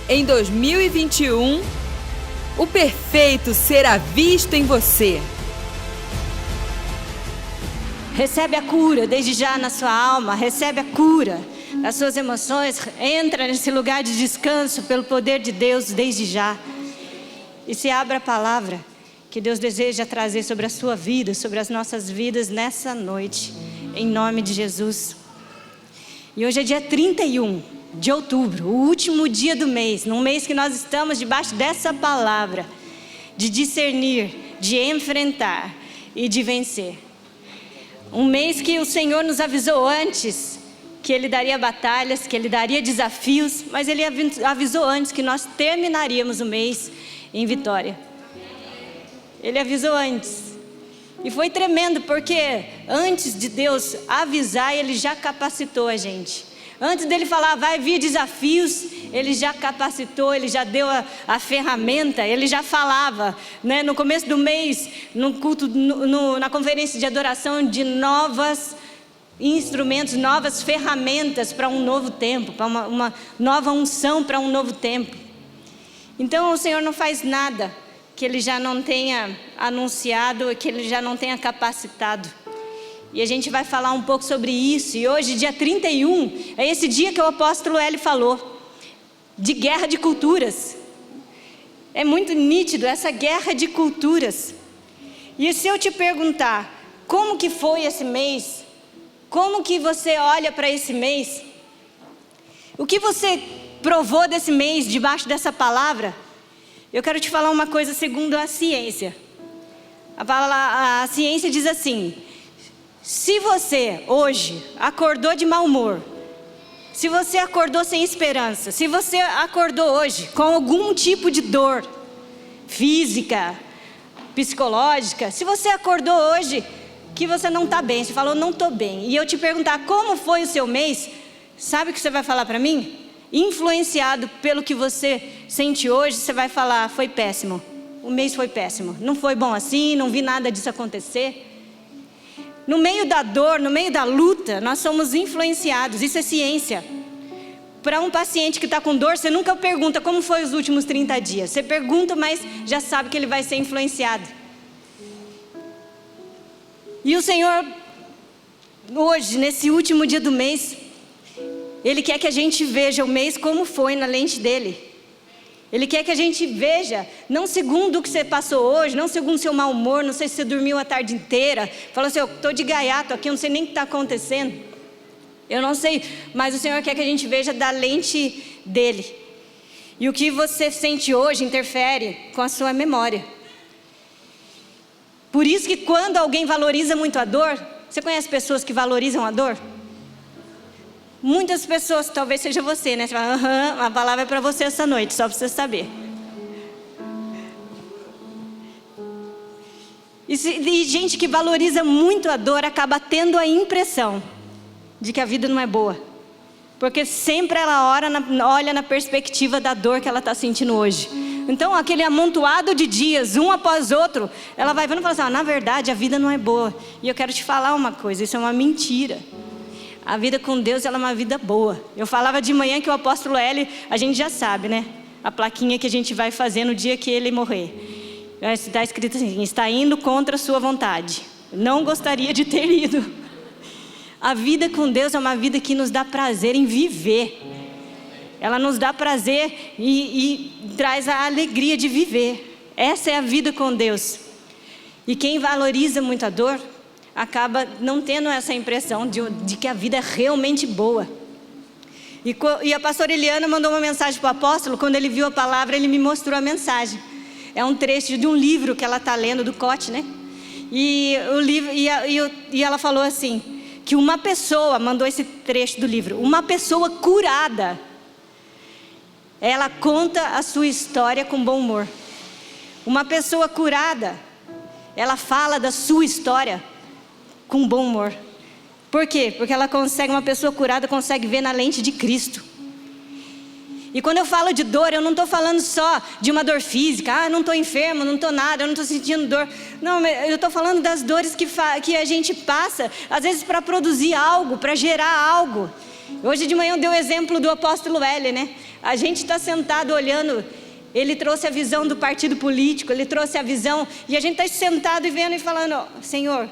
Em 2021, o perfeito será visto em você. Recebe a cura desde já na sua alma, recebe a cura das suas emoções, entra nesse lugar de descanso pelo poder de Deus desde já. E se abra a palavra que Deus deseja trazer sobre a sua vida, sobre as nossas vidas nessa noite, em nome de Jesus. E hoje é dia 31 de outubro, o último dia do mês, num mês que nós estamos debaixo dessa palavra, de discernir, de enfrentar e de vencer. Um mês que o Senhor nos avisou antes que Ele daria batalhas, que Ele daria desafios, mas Ele avisou antes que nós terminaríamos o mês em vitória. Ele avisou antes. E foi tremendo, porque antes de Deus avisar, Ele já capacitou a gente. Antes dele falar, vai vir desafios, Ele já capacitou, Ele já deu a ferramenta, Ele já falava, né? No começo do mês, no culto, na conferência de adoração, de novos instrumentos, novas ferramentas para um novo tempo, para uma nova unção para um novo tempo. Então o Senhor não faz nada que Ele já não tenha anunciado, que Ele já não tenha capacitado. E a gente vai falar um pouco sobre isso. E hoje, dia 31, é esse dia que o apóstolo Hélio falou, de guerra de culturas. É muito nítido essa guerra de culturas. E se eu te perguntar, como que foi esse mês? Como que você olha para esse mês? O que você provou desse mês, debaixo dessa palavra? Eu quero te falar uma coisa segundo a ciência. A ciência diz assim: se você hoje acordou de mau humor, se você acordou sem esperança, se você acordou hoje com algum tipo de dor física, psicológica, se você acordou hoje que você não está bem, você falou não estou bem, e eu te perguntar como foi o seu mês, sabe o que você vai falar para mim? Influenciado pelo que você sente hoje, você vai falar, foi péssimo, o mês foi péssimo, não foi bom assim, não vi nada disso acontecer. No meio da dor, no meio da luta, nós somos influenciados, isso é ciência. Para um paciente que está com dor, você nunca pergunta como foi os últimos 30 dias. Você pergunta, mas já sabe que ele vai ser influenciado. E o Senhor, hoje, nesse último dia do mês, Ele quer que a gente veja o mês como foi na lente dEle. Ele quer que a gente veja, não segundo o que você passou hoje, não segundo o seu mau humor, não sei se você dormiu a tarde inteira, falando assim, eu estou de gaiato aqui, eu não sei nem o que está acontecendo. Eu não sei, mas o Senhor quer que a gente veja da lente dEle. E o que você sente hoje interfere com a sua memória. Por isso que quando alguém valoriza muito a dor, você conhece pessoas que valorizam a dor? Muitas pessoas, talvez seja você, né? Você fala, a palavra é para você essa noite, só para você saber. E gente que valoriza muito a dor acaba tendo a impressão de que a vida não é boa. Porque sempre ela olha na perspectiva da dor que ela está sentindo hoje. Então aquele amontoado de dias, um após outro, ela vai vendo e fala assim, na verdade a vida não é boa. E eu quero te falar uma coisa, isso é uma mentira. A vida com Deus, ela é uma vida boa. Eu falava de manhã que o apóstolo Hélio, a gente já sabe, né? A plaquinha que a gente vai fazer no dia que ele morrer. Está escrito assim, está indo contra a sua vontade. Não gostaria de ter ido. A vida com Deus é uma vida que nos dá prazer em viver. Ela nos dá prazer e traz a alegria de viver. Essa é a vida com Deus. E quem valoriza muito a dor, acaba não tendo essa impressão de que a vida é realmente boa. E a pastora Eliana mandou uma mensagem para o apóstolo, quando ele viu a palavra, ele me mostrou a mensagem. É um trecho de um livro que ela está lendo, do Cote, né? E ela falou assim, que uma pessoa, mandou esse trecho do livro, uma pessoa curada, ela conta a sua história com bom humor. Uma pessoa curada, ela fala da sua história com bom humor. Por quê? Porque uma pessoa curada consegue ver na lente de Cristo. E quando eu falo de dor, eu não estou falando só de uma dor física, eu não estou enfermo, não estou nada, eu não estou sentindo dor. Não, eu estou falando das dores que a gente passa, às vezes para produzir algo, para gerar algo. Hoje de manhã eu dei o exemplo do apóstolo L, né? A gente está sentado olhando, ele trouxe a visão do partido político, ele trouxe a visão, e a gente está sentado e vendo e falando: Senhor,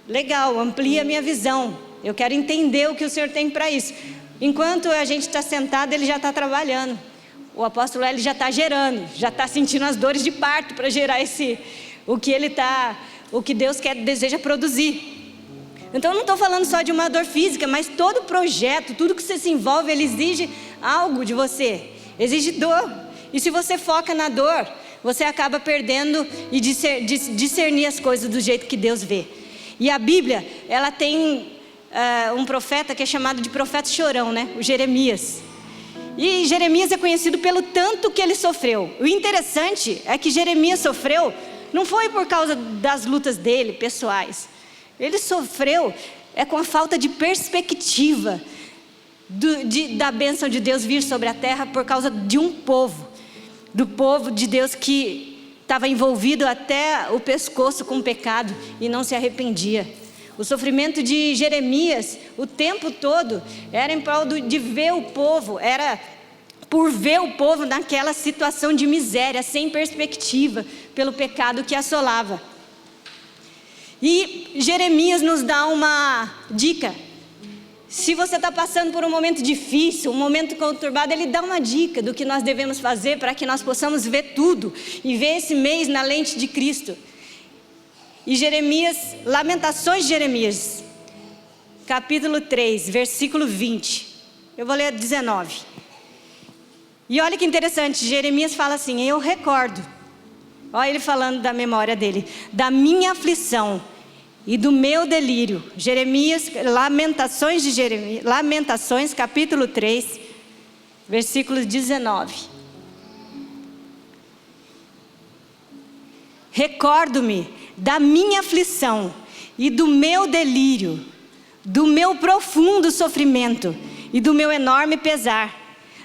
legal, amplia a minha visão, eu quero entender o que o Senhor tem para isso. Enquanto a gente está sentado, ele já está trabalhando. O apóstolo L já está gerando, já está sentindo as dores de parto para gerar o que Deus deseja produzir. Então eu não estou falando só de uma dor física, mas todo projeto, tudo que você se envolve, ele exige algo de você, exige dor. E se você foca na dor, você acaba perdendo e discernir as coisas do jeito que Deus vê. E a Bíblia, ela tem um profeta que é chamado de profeta chorão, né? O Jeremias. E Jeremias é conhecido pelo tanto que ele sofreu. O interessante é que Jeremias sofreu, não foi por causa das lutas dele, pessoais. Ele sofreu com a falta de perspectiva da bênção de Deus vir sobre a terra por causa de um povo. Do povo de Deus que estava envolvido até o pescoço com o pecado e não se arrependia. O sofrimento de Jeremias, o tempo todo, era em prol de ver o povo, era por ver o povo naquela situação de miséria, sem perspectiva, pelo pecado que assolava. E Jeremias nos dá uma dica. Se você está passando por um momento difícil, um momento conturbado, ele dá uma dica do que nós devemos fazer para que nós possamos ver tudo e ver esse mês na lente de Cristo. E Jeremias, Lamentações de Jeremias, capítulo 3, versículo 20. Eu vou ler 19. E olha que interessante, Jeremias fala assim: eu recordo, olha ele falando da memória dele, da minha aflição e do meu delírio. Jeremias, Lamentações de Jeremias, Lamentações, capítulo 3, versículo 19. Recordo-me da minha aflição e do meu delírio, do meu profundo sofrimento e do meu enorme pesar.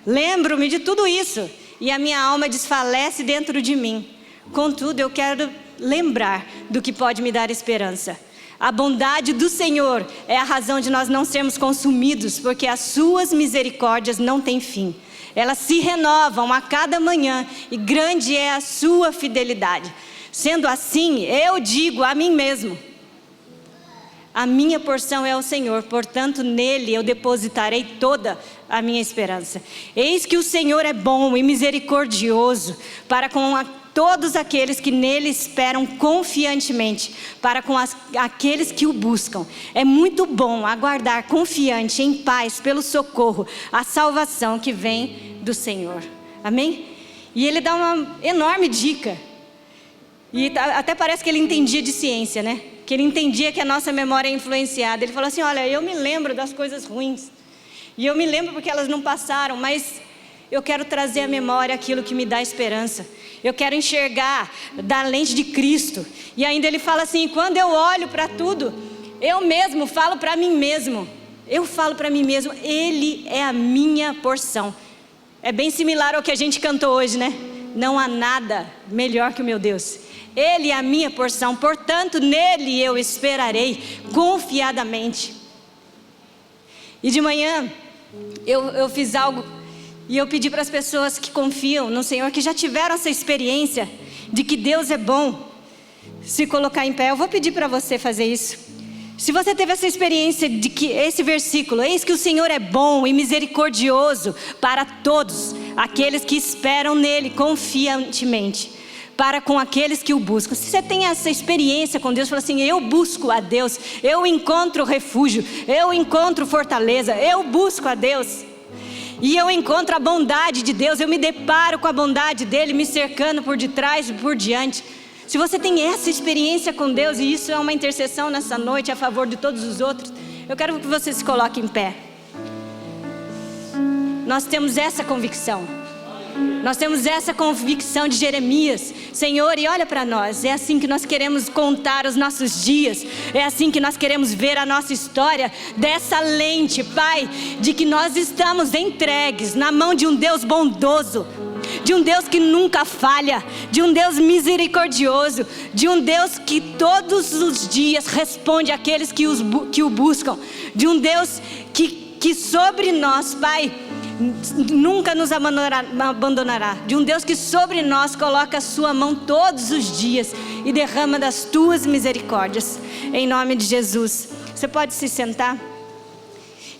Lembro-me de tudo isso e a minha alma desfalece dentro de mim. Contudo, eu quero lembrar do que pode me dar esperança. A bondade do Senhor é a razão de nós não sermos consumidos, porque as suas misericórdias não têm fim. Elas se renovam a cada manhã e grande é a sua fidelidade. Sendo assim, eu digo a mim mesmo: a minha porção é o Senhor, portanto nele eu depositarei toda a minha esperança. Eis que o Senhor é bom e misericordioso para com todos aqueles que nele esperam confiantemente, para com aqueles que o buscam. É muito bom aguardar confiante, em paz, pelo socorro, a salvação que vem do Senhor. Amém? E ele dá uma enorme dica. E até parece que ele entendia de ciência, né? Que ele entendia que a nossa memória é influenciada. Ele falou assim: olha, eu me lembro das coisas ruins. E eu me lembro porque elas não passaram, mas eu quero trazer à memória aquilo que me dá esperança. Eu quero enxergar da lente de Cristo. E ainda ele fala assim: quando eu olho para tudo, eu mesmo falo para mim mesmo. Eu falo para mim mesmo, Ele é a minha porção. É bem similar ao que a gente cantou hoje, né? Não há nada melhor que o meu Deus. Ele é a minha porção, portanto nele eu esperarei confiadamente. E de manhã eu fiz algo e eu pedi para as pessoas que confiam no Senhor, que já tiveram essa experiência de que Deus é bom, se colocar em pé. Eu vou pedir para você fazer isso. Se você teve essa experiência de que esse versículo, eis que o Senhor é bom e misericordioso para todos aqueles que esperam nele confiantemente, para com aqueles que o buscam. Se você tem essa experiência com Deus, fala assim: eu busco a Deus, eu encontro refúgio, eu encontro fortaleza, eu busco a Deus. E eu encontro a bondade de Deus, eu me deparo com a bondade dele me cercando por detrás e por diante. Se você tem essa experiência com Deus, e isso é uma intercessão nessa noite a favor de todos os outros, eu quero que você se coloque em pé. Nós temos essa convicção. Nós temos essa convicção de Jeremias. Senhor, e olha para nós, é assim que nós queremos contar os nossos dias, é assim que nós queremos ver a nossa história, dessa lente, Pai, de que nós estamos entregues na mão de um Deus bondoso, de um Deus que nunca falha, de um Deus misericordioso, de um Deus que todos os dias responde àqueles que o buscam, de um Deus que que sobre nós, Pai, nunca nos abandonará. De um Deus que sobre nós coloca a sua mão todos os dias e derrama das tuas misericórdias. Em nome de Jesus. Você pode se sentar?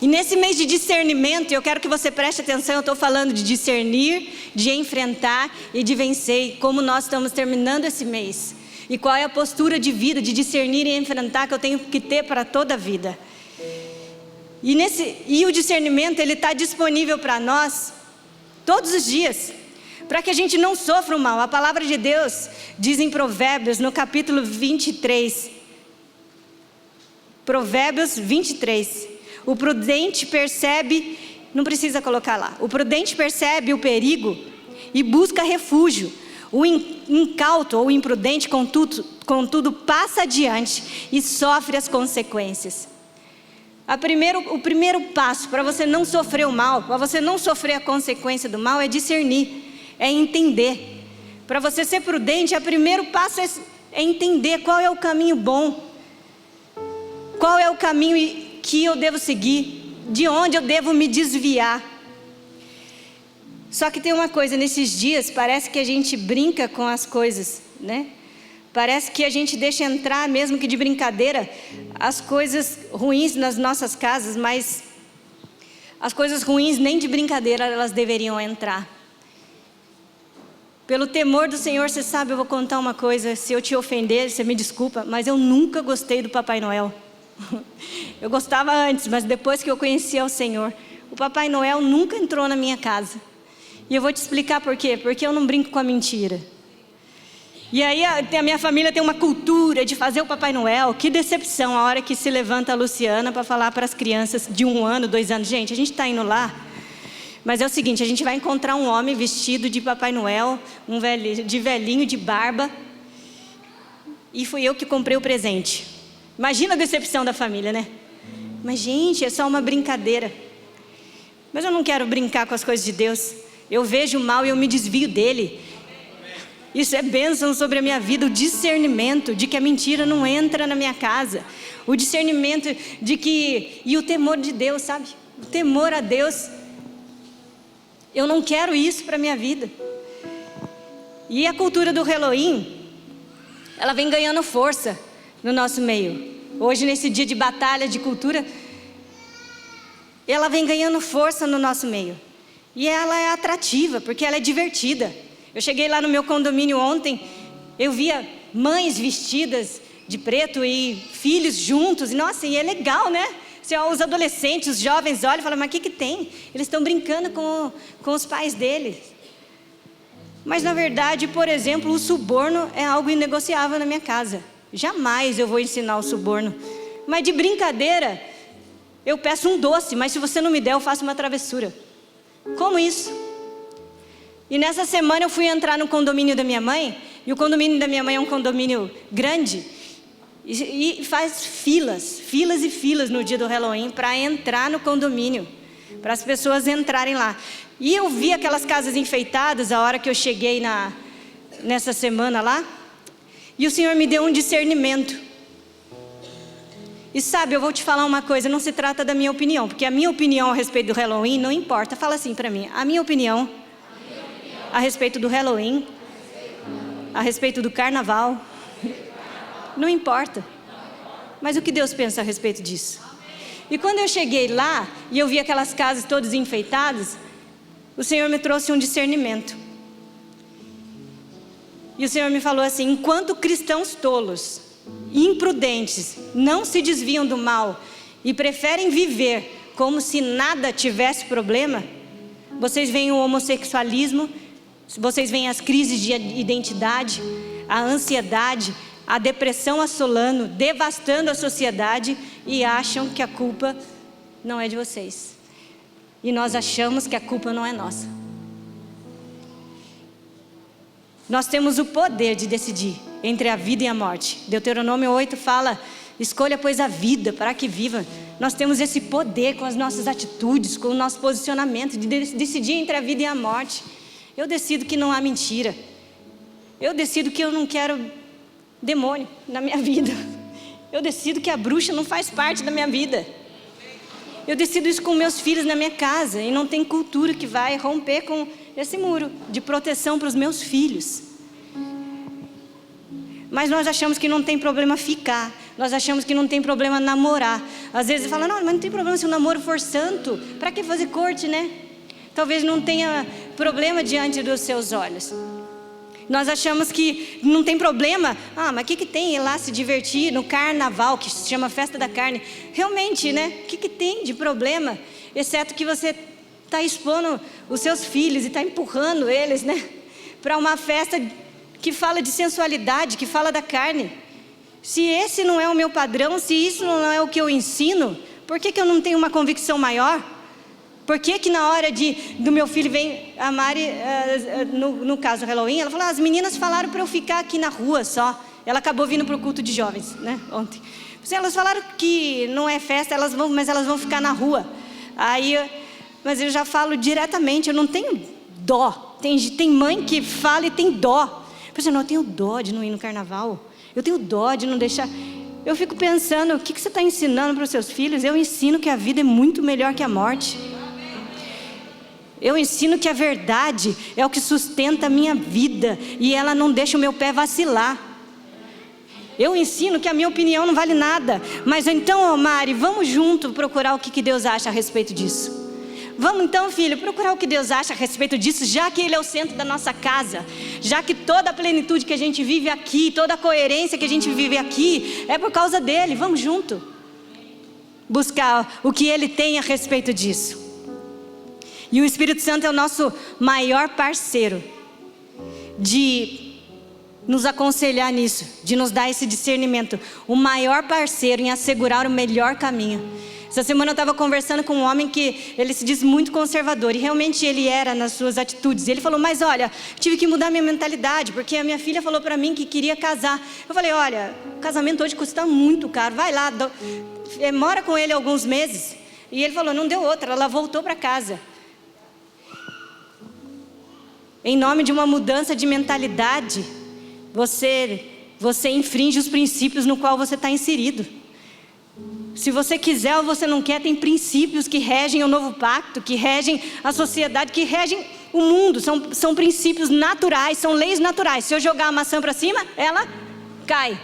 E nesse mês de discernimento, eu quero que você preste atenção, eu estou falando de discernir, de enfrentar e de vencer. E como nós estamos terminando esse mês. E qual é a postura de vida, de discernir e enfrentar que eu tenho que ter para toda a vida. E o discernimento, ele está disponível para nós todos os dias, para que a gente não sofra o mal. A palavra de Deus diz em Provérbios, no capítulo 23, Provérbios 23, o prudente percebe, não precisa colocar lá, o prudente percebe o perigo e busca refúgio. O incauto ou imprudente, contudo, passa adiante e sofre as consequências. O primeiro passo para você não sofrer o mal, para você não sofrer a consequência do mal, é discernir, é entender. Para você ser prudente, o primeiro passo é entender qual é o caminho bom, qual é o caminho que eu devo seguir, de onde eu devo me desviar. Só que tem uma coisa, nesses dias parece que a gente brinca com as coisas, né? Parece que a gente deixa entrar, mesmo que de brincadeira, as coisas ruins nas nossas casas, mas as coisas ruins nem de brincadeira elas deveriam entrar. Pelo temor do Senhor, você sabe, eu vou contar uma coisa, se eu te ofender, você me desculpa, mas eu nunca gostei do Papai Noel. Eu gostava antes, mas depois que eu conheci o Senhor, o Papai Noel nunca entrou na minha casa. E eu vou te explicar por quê, porque eu não brinco com a mentira. E aí a minha família tem uma cultura de fazer o Papai Noel. Que decepção a hora que se levanta a Luciana para falar para as crianças de 1 ano, 2 anos. Gente, a gente está indo lá, mas é o seguinte, a gente vai encontrar um homem vestido de Papai Noel, de velhinho, de barba. E fui eu que comprei o presente. Imagina a decepção da família, né? Mas gente, é só uma brincadeira. Mas eu não quero brincar com as coisas de Deus. Eu vejo o mal e eu me desvio dele. Isso é bênção sobre a minha vida, o discernimento de que a mentira não entra na minha casa. O discernimento de que... E o temor de Deus, sabe? O temor a Deus. Eu não quero isso para a minha vida. E a cultura do Halloween, ela vem ganhando força no nosso meio. Hoje, nesse dia de batalha de cultura, ela vem ganhando força no nosso meio. E ela é atrativa, porque ela é divertida. Eu cheguei lá no meu condomínio ontem, eu via mães vestidas de preto e filhos juntos. Nossa, e é legal, né? Os adolescentes, os jovens olham e falam, mas o que tem? Eles estão brincando com os pais deles. Mas na verdade, por exemplo, o suborno é algo inegociável na minha casa. Jamais eu vou ensinar o suborno. Mas de brincadeira, eu peço um doce, mas se você não me der, eu faço uma travessura. Como isso? E nessa semana eu fui entrar no condomínio da minha mãe, e o condomínio da minha mãe é um condomínio grande, e faz filas e filas no dia do Halloween para entrar no condomínio, para as pessoas entrarem lá. E eu vi aquelas casas enfeitadas a hora que eu cheguei nessa semana lá, e o Senhor me deu um discernimento. E sabe, eu vou te falar uma coisa, não se trata da minha opinião, porque a minha opinião a respeito do Halloween não importa. Fala assim para mim, a minha opinião a respeito do Halloween, a respeito do carnaval, não importa. Mas o que Deus pensa a respeito disso? E quando eu cheguei lá e eu vi aquelas casas todas enfeitadas, o Senhor me trouxe um discernimento. E o Senhor me falou assim, enquanto cristãos tolos, imprudentes, não se desviam do mal e preferem viver como se nada tivesse problema, vocês veem o homossexualismo, vocês veem as crises de identidade, a ansiedade, a depressão assolando, devastando a sociedade e acham que a culpa não é de vocês. E nós achamos que a culpa não é nossa. Nós temos o poder de decidir entre a vida e a morte. Deuteronômio 8 fala, escolha pois a vida para que viva. Nós temos esse poder com as nossas atitudes, com o nosso posicionamento, de decidir entre a vida e a morte. Eu decido que não há mentira. Eu decido que eu não quero demônio na minha vida. Eu decido que a bruxa não faz parte da minha vida. eu decido isso com meus filhos na minha casa, e não tem cultura que vai romper com esse muro de proteção para os meus filhos. Mas nós achamos que não tem problema ficar, nós achamos que não tem problema namorar. Às vezes fala, não, mas não tem problema se o namoro for santo, para que fazer corte, né? Talvez não tenha problema diante dos seus olhos. Nós achamos que não tem problema. Mas o que tem ir lá se divertir no carnaval, que se chama festa da carne? Realmente, né? O que tem de problema? Exceto que você está expondo os seus filhos e está empurrando eles, né? Para uma festa que fala de sensualidade, que fala da carne. Se esse não é o meu padrão, se isso não é o que eu ensino, por que eu não tenho uma convicção maior? Por que na hora do meu filho vem, a Mari, no caso do Halloween, ela falou, as meninas falaram para eu ficar aqui na rua só. Ela acabou vindo para o culto de jovens, né, ontem. Elas falaram que não é festa, mas elas vão ficar na rua. Mas eu já falo diretamente, eu não tenho dó. Tem mãe que fala e tem dó. Eu tenho dó de não ir no carnaval. Eu tenho dó de não deixar... Eu fico pensando, o que você está ensinando para os seus filhos? Eu ensino que a vida é muito melhor que a morte. Eu ensino que a verdade é o que sustenta a minha vida e ela não deixa o meu pé vacilar. Eu ensino que a minha opinião não vale nada. Mas então, Mari, vamos junto procurar o que Deus acha a respeito disso. Vamos então, filho, procurar o que Deus acha a respeito disso, já que Ele é o centro da nossa casa, já que toda a plenitude que a gente vive aqui, toda a coerência que a gente vive aqui, é por causa dEle. Vamos junto buscar o que Ele tem a respeito disso. E o Espírito Santo é o nosso maior parceiro de nos aconselhar nisso, de nos dar esse discernimento. O maior parceiro em assegurar o melhor caminho. Essa semana eu estava conversando com um homem que ele se diz muito conservador, e realmente ele era nas suas atitudes. Ele falou, mas olha, tive que mudar minha mentalidade, porque a minha filha falou para mim que queria casar. Eu falei, olha, o casamento hoje custa muito caro, vai lá, mora com ele alguns meses. E ele falou, não deu outra, ela voltou para casa. Em nome de uma mudança de mentalidade, você infringe os princípios no qual você está inserido. Se você quiser ou você não quer, tem princípios que regem o novo pacto, que regem a sociedade, que regem o mundo. São princípios naturais, são leis naturais. Se eu jogar a maçã para cima, ela cai.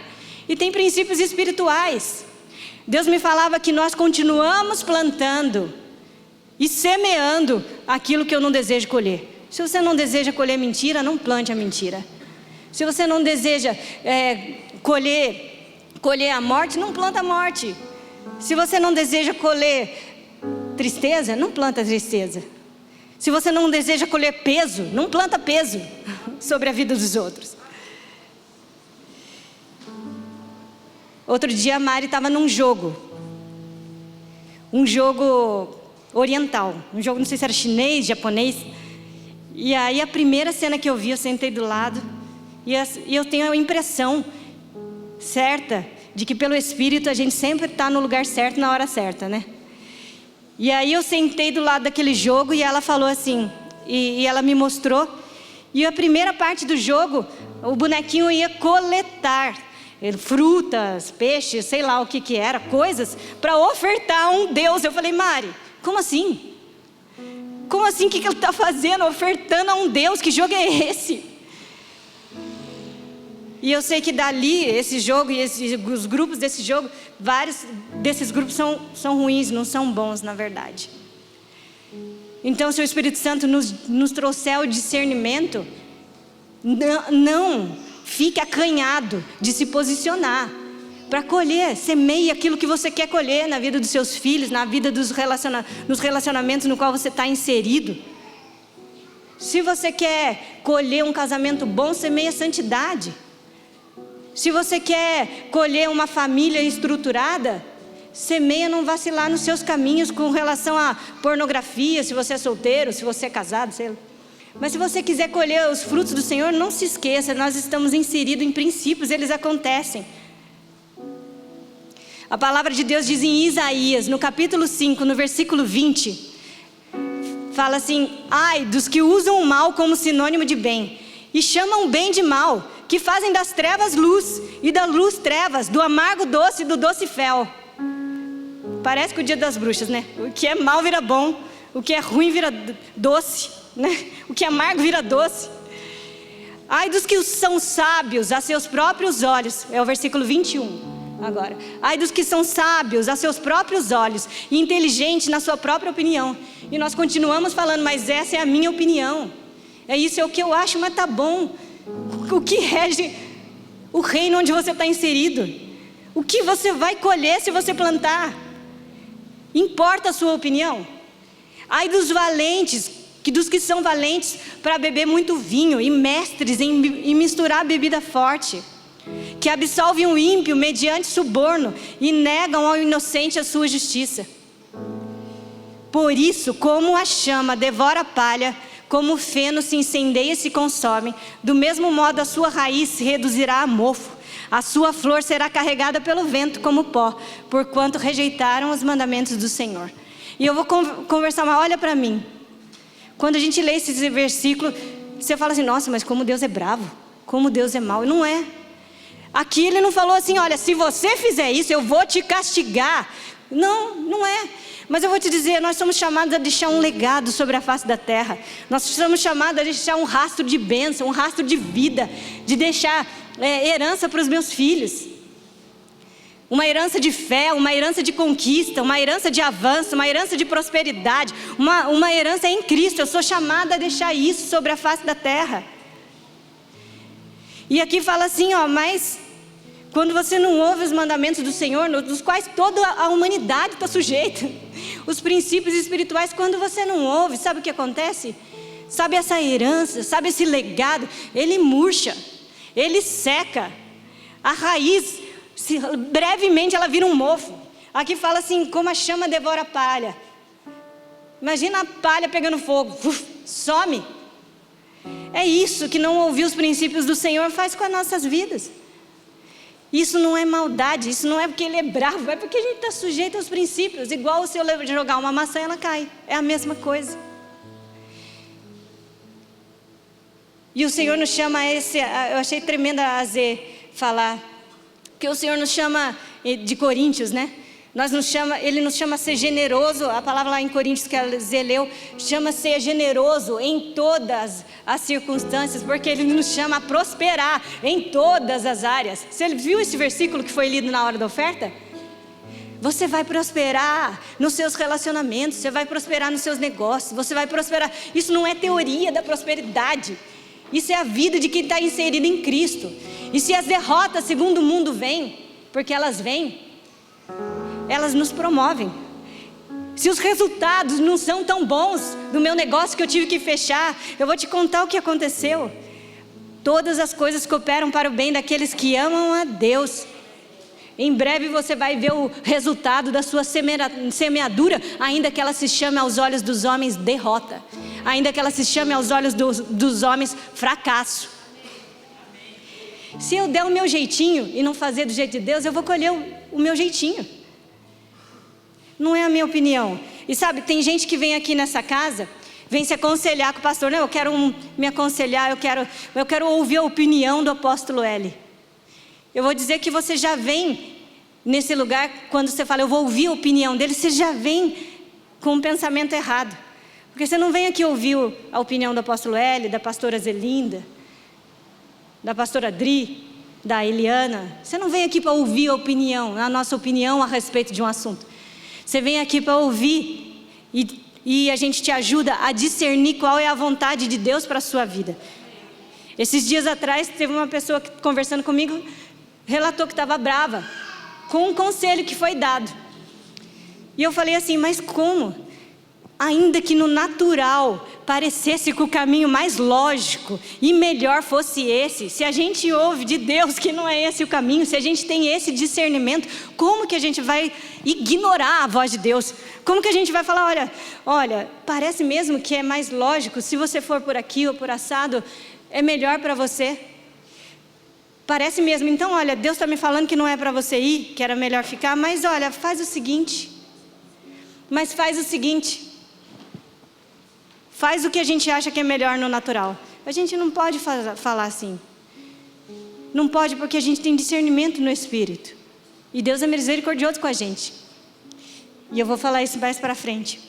E tem princípios espirituais. Deus me falava que nós continuamos plantando e semeando aquilo que eu não desejo colher. Se você não deseja colher mentira, não plante a mentira. Se você não deseja colher a morte, não planta a morte. Se você não deseja colher tristeza, não planta tristeza. Se você não deseja colher peso, não planta peso sobre a vida dos outros. Outro dia a Mari estava num jogo. Um jogo oriental. Um jogo, não sei se era chinês, japonês. E aí a primeira cena que eu vi, eu sentei do lado. E eu tenho a impressão certa de que pelo Espírito a gente sempre está no lugar certo na hora certa, né? E aí eu sentei do lado daquele jogo e ela falou assim, e ela me mostrou. E a primeira parte do jogo, o bonequinho ia coletar frutas, peixes, sei lá o que era, coisas, para ofertar a um Deus. Eu falei, Mari, como assim? Como assim? O que ele está fazendo? Ofertando a um Deus? Que jogo é esse? E eu sei que dali, esse jogo e os grupos desse jogo, vários desses grupos são ruins, não são bons na verdade. Então se o Espírito Santo nos trouxer o discernimento, não fique acanhado de se posicionar para colher. Semeie aquilo que você quer colher na vida dos seus filhos, na vida nos relacionamentos no qual você está inserido. Se você quer colher um casamento bom, semeie a santidade. Se você quer colher uma família estruturada, semeia não vacilar nos seus caminhos com relação à pornografia, se você é solteiro, se você é casado, sei lá. Mas se você quiser colher os frutos do Senhor, não se esqueça, nós estamos inseridos em princípios, eles acontecem. A palavra de Deus diz em Isaías, no capítulo 5, no versículo 20, fala assim, ai dos que usam o mal como sinônimo de bem, e chamam o bem de mal, que fazem das trevas luz, e da luz trevas, do amargo doce e do doce fel. Parece com o dia das bruxas, né? O que é mal vira bom, o que é ruim vira doce, né? O que é amargo vira doce. Ai dos que são sábios a seus próprios olhos, é o versículo 21 agora. Ai dos que são sábios a seus próprios olhos e inteligentes na sua própria opinião. E nós continuamos falando, mas essa é a minha opinião. É isso, é o que eu acho, mas tá bom. O que rege o reino onde você está inserido? O que você vai colher se você plantar? Importa a sua opinião? Ai dos valentes, dos que são valentes para beber muito vinho e mestres em misturar bebida forte, que absolvem o ímpio mediante suborno e negam ao inocente a sua justiça. Por isso, como a chama devora a palha, como o feno se incendeia e se consome, do mesmo modo a sua raiz se reduzirá a mofo, a sua flor será carregada pelo vento como pó, porquanto rejeitaram os mandamentos do Senhor. E eu vou conversar, mas olha para mim. Quando a gente lê esse versículo, você fala assim, nossa, mas como Deus é bravo, como Deus é mau. Não é. Aqui ele não falou assim, olha, se você fizer isso, eu vou te castigar. Não, não é. Mas eu vou te dizer, nós somos chamados a deixar um legado sobre a face da terra. Nós somos chamados a deixar um rastro de bênção, um rastro de vida, de deixar herança para os meus filhos. Uma herança de fé, uma herança de conquista, uma herança de avanço, uma herança de prosperidade, uma herança em Cristo. Eu sou chamada a deixar isso sobre a face da terra. E aqui fala assim, ó, mas quando você não ouve os mandamentos do Senhor, dos quais toda a humanidade está sujeita, os princípios espirituais, quando você não ouve, sabe o que acontece? Sabe essa herança, sabe esse legado? Ele murcha, ele seca, a raiz, brevemente ela vira um mofo. Aqui fala assim, como a chama devora a palha. Imagina a palha pegando fogo, some. É isso que não ouvir os princípios do Senhor faz com as nossas vidas. Isso não é maldade, isso não é porque Ele é bravo, é porque a gente está sujeito aos princípios. Igual se eu jogar uma maçã, ela cai. É a mesma coisa. E o Senhor nos chama a esse, eu achei tremenda a Zê falar, que o Senhor nos chama de Coríntios, né? Ele nos chama a ser generoso, a palavra lá em Coríntios que a Zé leu, chama a ser generoso em todas as circunstâncias, porque Ele nos chama a prosperar em todas as áreas. Você viu esse versículo que foi lido na hora da oferta? Você vai prosperar nos seus relacionamentos, você vai prosperar nos seus negócios, você vai prosperar. Isso não é teoria da prosperidade, isso é a vida de quem está inserido em Cristo. E se as derrotas segundo o mundo vêm, porque elas vêm, elas nos promovem. Se os resultados não são tão bons do meu negócio que eu tive que fechar, eu vou te contar o que aconteceu. Todas as coisas cooperam para o bem daqueles que amam a Deus. Em breve você vai ver o resultado da sua semeadura, ainda que ela se chame aos olhos dos homens derrota, ainda que ela se chame aos olhos dos homens fracasso. Se eu der o meu jeitinho e não fazer do jeito de Deus, eu vou colher o meu jeitinho. Não é a minha opinião. E sabe, tem gente que vem aqui nessa casa, vem se aconselhar com o pastor. Não, eu quero me aconselhar, eu quero ouvir a opinião do apóstolo L. Eu vou dizer que você já vem nesse lugar, quando você fala, eu vou ouvir a opinião dele, você já vem com um pensamento errado. Porque você não vem aqui ouvir a opinião do apóstolo L, da pastora Zelinda, da pastora Dri, da Eliana. Você não vem aqui para ouvir a opinião, a nossa opinião a respeito de um assunto. Você vem aqui para ouvir e a gente te ajuda a discernir qual é a vontade de Deus para a sua vida. Esses dias atrás teve uma pessoa que, conversando comigo, relatou que estava brava com um conselho que foi dado. E eu falei assim, mas como? Ainda que no natural parecesse que o caminho mais lógico e melhor fosse esse, se a gente ouve de Deus que não é esse o caminho, se a gente tem esse discernimento, como que a gente vai ignorar a voz de Deus? Como que a gente vai falar, olha, parece mesmo que é mais lógico, se você for por aqui ou por assado, é melhor para você? Parece mesmo, então olha, Deus está me falando que não é para você ir, que era melhor ficar, mas olha, faz o seguinte, faz o que a gente acha que é melhor no natural. A gente não pode falar assim. Não pode, porque a gente tem discernimento no Espírito. E Deus é misericordioso com a gente. E eu vou falar isso mais para frente.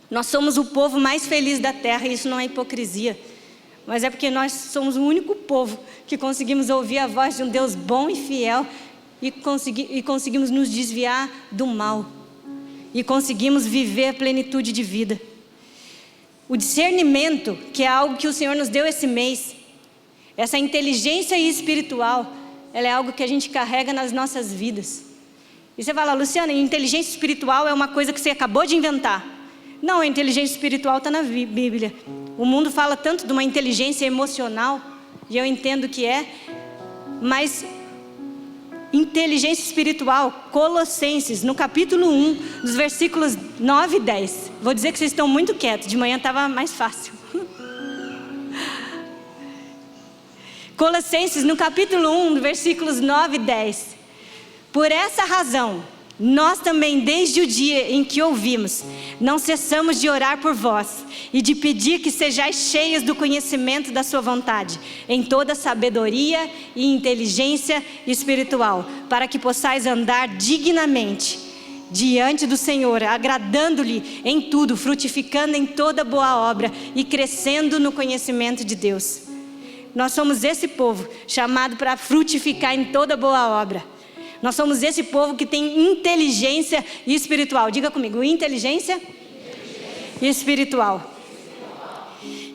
Nós somos o povo mais feliz da terra, e isso não é hipocrisia. Mas é porque nós somos o único povo que conseguimos ouvir a voz de um Deus bom e fiel e conseguimos nos desviar do mal. E conseguimos viver a plenitude de vida. O discernimento, que é algo que o Senhor nos deu esse mês, essa inteligência espiritual, ela é algo que a gente carrega nas nossas vidas. E você fala, Luciana, inteligência espiritual é uma coisa que você acabou de inventar. Não, a inteligência espiritual está na Bíblia. O mundo fala tanto de uma inteligência emocional, e eu entendo que é, mas inteligência espiritual, Colossenses, no capítulo 1, dos versículos 9 e 10. Vou dizer que vocês estão muito quietos, de manhã estava mais fácil. Colossenses, no capítulo 1, versículos 9 e 10. Por essa razão, nós também, desde o dia em que ouvimos, não cessamos de orar por vós e de pedir que sejais cheios do conhecimento da sua vontade, em toda sabedoria e inteligência espiritual, para que possais andar dignamente diante do Senhor, agradando-lhe em tudo, frutificando em toda boa obra e crescendo no conhecimento de Deus. Nós somos esse povo chamado para frutificar em toda boa obra. Nós somos esse povo que tem inteligência espiritual. Diga comigo, inteligência espiritual.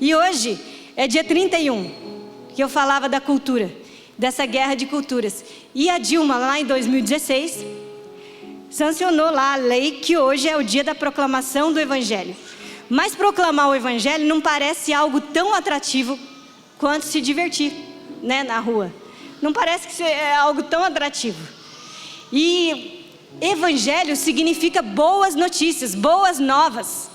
E hoje é dia 31, que eu falava da cultura, dessa guerra de culturas. E a Dilma, lá em 2016, sancionou lá a lei que hoje é o dia da proclamação do Evangelho. Mas proclamar o Evangelho não parece algo tão atrativo quanto se divertir, né, na rua. Não parece que é algo tão atrativo. E Evangelho significa boas notícias, boas novas.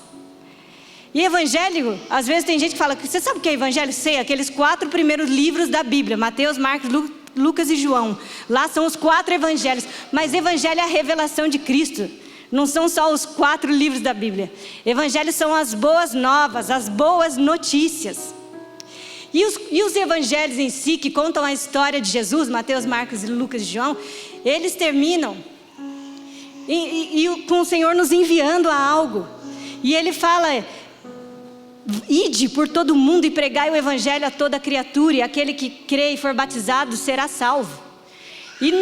E Evangelho, às vezes tem gente que fala, você sabe o que é Evangelho? Sei, aqueles 4 primeiros livros da Bíblia, Mateus, Marcos, Lucas e João. Lá são os 4 Evangelhos, mas Evangelho é a revelação de Cristo. Não são só os 4 livros da Bíblia. Evangelhos são as boas novas, as boas notícias. E os evangelhos em si, que contam a história de Jesus, Mateus, Marcos, Lucas e João, eles terminam com o Senhor nos enviando a algo. E Ele fala, ide por todo mundo e pregai o evangelho a toda criatura, e aquele que crê e for batizado será salvo. E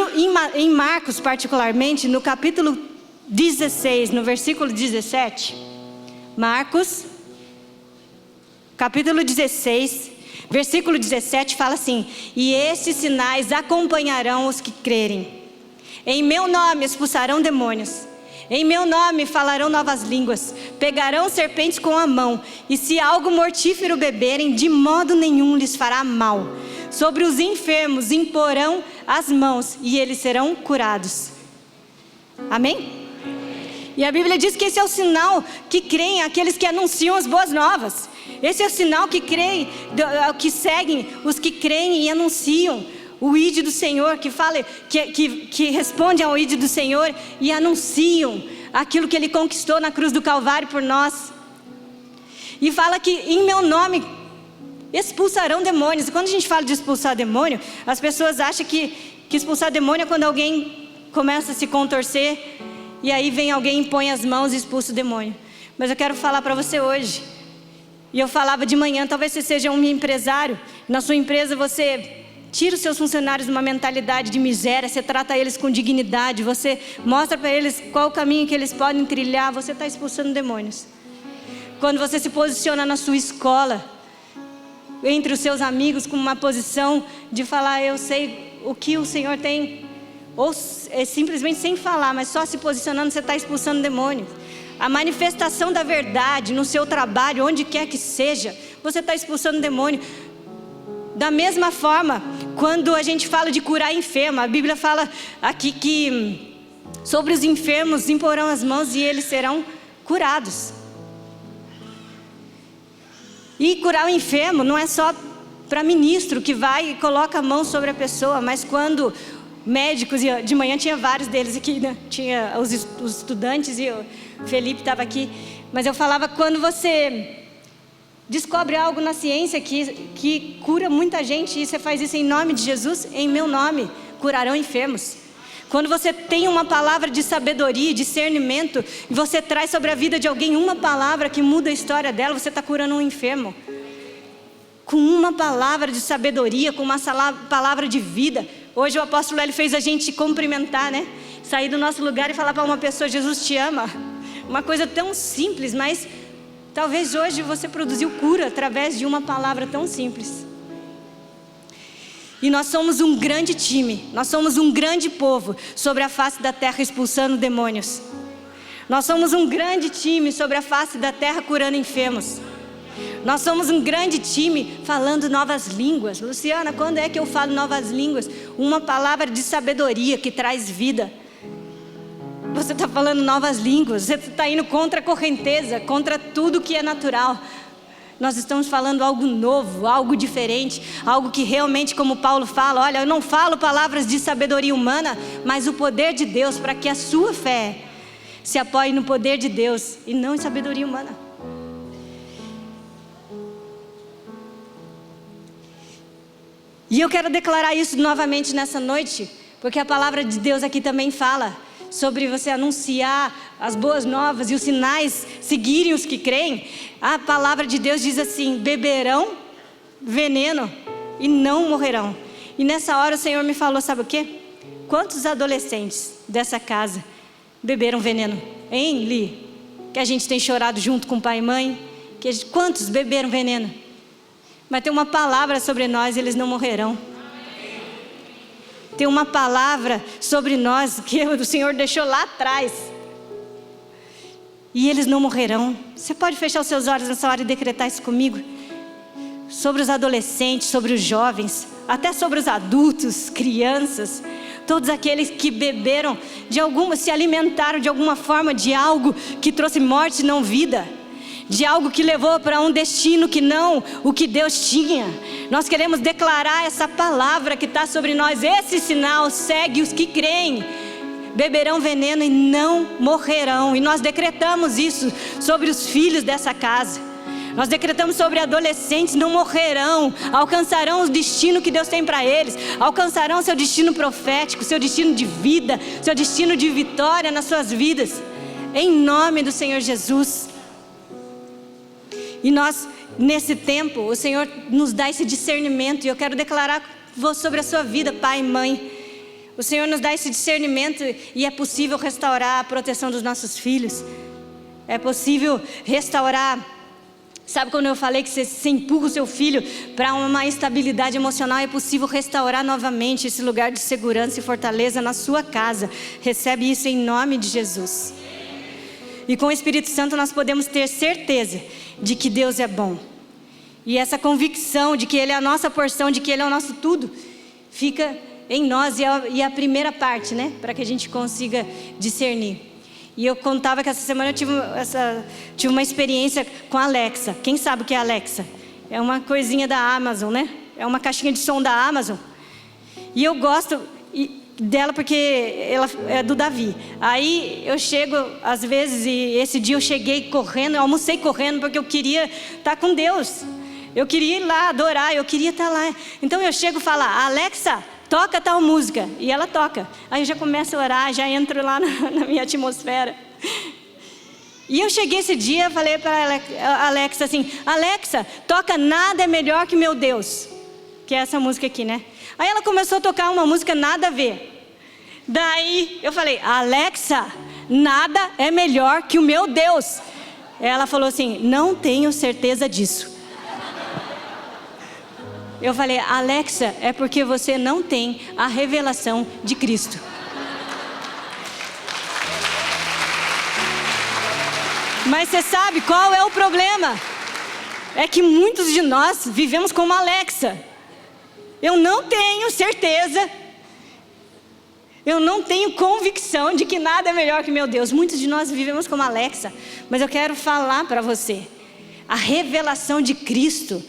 em Marcos particularmente, no capítulo 16, no versículo 17, Marcos, capítulo 16, versículo 17 fala assim: e estes sinais acompanharão os que crerem. Em meu nome expulsarão demônios. Em meu nome falarão novas línguas. Pegarão serpentes com a mão. E se algo mortífero beberem, de modo nenhum lhes fará mal. Sobre os enfermos imporão as mãos e eles serão curados. Amém? E a Bíblia diz que esse é o sinal que creem aqueles que anunciam as boas novas. Esse é o sinal que creem, que seguem os que creem e anunciam o ide do Senhor, que fala, que responde ao ide do Senhor e anunciam aquilo que Ele conquistou na cruz do Calvário por nós. E fala que em meu nome expulsarão demônios. E quando a gente fala de expulsar demônio, as pessoas acham que expulsar demônio é quando alguém começa a se contorcer e aí vem alguém, põe as mãos e expulsa o demônio. Mas eu quero falar para você hoje. E eu falava de manhã, talvez você seja um empresário. Na sua empresa você tira os seus funcionários de uma mentalidade de miséria. Você trata eles com dignidade. Você mostra para eles qual o caminho que eles podem trilhar. Você está expulsando demônios. Quando você se posiciona na sua escola, entre os seus amigos, com uma posição de falar, eu sei o que o Senhor tem. Ou simplesmente sem falar, mas só se posicionando, você está expulsando demônios. A manifestação da verdade no seu trabalho, onde quer que seja, você está expulsando demônio. Da mesma forma, quando a gente fala de curar enfermo, a Bíblia fala aqui que sobre os enfermos imporão as mãos e eles serão curados. E curar o enfermo não é só para ministro que vai e coloca a mão sobre a pessoa, mas quando médicos, e de manhã tinha vários deles aqui, né? Tinha os estudantes e o Felipe estava aqui, mas eu falava, quando você descobre algo na ciência que cura muita gente, e você faz isso em nome de Jesus, em meu nome curarão enfermos. Quando você tem uma palavra de sabedoria, discernimento, e você traz sobre a vida de alguém uma palavra que muda a história dela, você está curando um enfermo. Com uma palavra de sabedoria, com uma palavra de vida. Hoje o apóstolo ele fez a gente cumprimentar, né? Sair do nosso lugar e falar para uma pessoa: Jesus te ama. Uma coisa tão simples, mas talvez hoje você produziu cura através de uma palavra tão simples. E nós somos um grande time, nós somos um grande povo sobre a face da terra expulsando demônios. Nós somos um grande time sobre a face da terra curando enfermos. Nós somos um grande time falando novas línguas. Luciana, quando é que eu falo novas línguas? Uma palavra de sabedoria que traz vida. Você está falando novas línguas, você está indo contra a correnteza, contra tudo que é natural. Nós estamos falando algo novo, algo diferente, algo que realmente, como Paulo fala, olha, eu não falo palavras de sabedoria humana, mas o poder de Deus, para que a sua fé se apoie no poder de Deus e não em sabedoria humana. E eu quero declarar isso novamente nessa noite, porque a palavra de Deus aqui também fala sobre você anunciar as boas novas e os sinais seguirem os que creem. A palavra de Deus diz assim: beberão veneno e não morrerão. E nessa hora o Senhor me falou, sabe o quê? Quantos adolescentes dessa casa beberam veneno? Hein, Li? Que a gente tem chorado junto com pai e mãe. Quantos beberam veneno? Mas tem uma palavra sobre nós, eles não morrerão. Tem uma palavra sobre nós que o Senhor deixou lá atrás. E eles não morrerão. Você pode fechar os seus olhos nessa hora e decretar isso comigo? Sobre os adolescentes, sobre os jovens, até sobre os adultos, crianças, todos aqueles que beberam de alguma, se alimentaram de alguma forma de algo que trouxe morte e não vida, de algo que levou para um destino que não o que Deus tinha. Nós queremos declarar essa palavra que está sobre nós. Esse sinal segue os que creem. Beberão veneno e não morrerão. E nós decretamos isso sobre os filhos dessa casa. Nós decretamos sobre adolescentes: não morrerão, alcançarão o destino que Deus tem para eles, alcançarão seu destino profético, seu destino de vida, seu destino de vitória nas suas vidas, em nome do Senhor Jesus. E nós, nesse tempo, o Senhor nos dá esse discernimento, e eu quero declarar sobre a sua vida, pai e mãe. O Senhor nos dá esse discernimento, e é possível restaurar a proteção dos nossos filhos. É possível restaurar. Sabe quando eu falei que você empurra o seu filho para uma estabilidade emocional? É possível restaurar novamente esse lugar de segurança e fortaleza na sua casa. Recebe isso em nome de Jesus. E com o Espírito Santo nós podemos ter certeza de que Deus é bom. E essa convicção de que Ele é a nossa porção, de que Ele é o nosso tudo, fica em nós. E a primeira parte, né? Para que a gente consiga discernir. E eu contava que essa semana eu tive uma experiência com a Alexa. Quem sabe o que é a Alexa? É uma coisinha da Amazon, né? É uma caixinha de som da Amazon. E eu gosto dela porque ela é do Davi. Aí eu chego às vezes, e esse dia eu cheguei correndo, eu almocei correndo porque eu queria estar com Deus. Eu queria ir lá adorar, eu queria estar lá. Então eu chego e falo: Alexa, toca tal música. E ela toca. Aí eu já começo a orar, já entro lá na minha atmosfera. E eu cheguei esse dia, falei para a Alexa assim: Alexa, toca Nada é Melhor que Meu Deus. Que é essa música aqui, né? Aí ela começou a tocar uma música nada a ver. Daí eu falei: Alexa, nada é melhor que o meu Deus. Ela falou assim: não tenho certeza disso. Eu falei: Alexa, é porque você não tem a revelação de Cristo. Mas você sabe qual é o problema? É que muitos de nós vivemos como Alexa. Eu não tenho certeza, eu não tenho convicção de que nada é melhor que meu Deus. Muitos de nós vivemos como Alexa. Mas eu quero falar para você: a revelação de Cristo,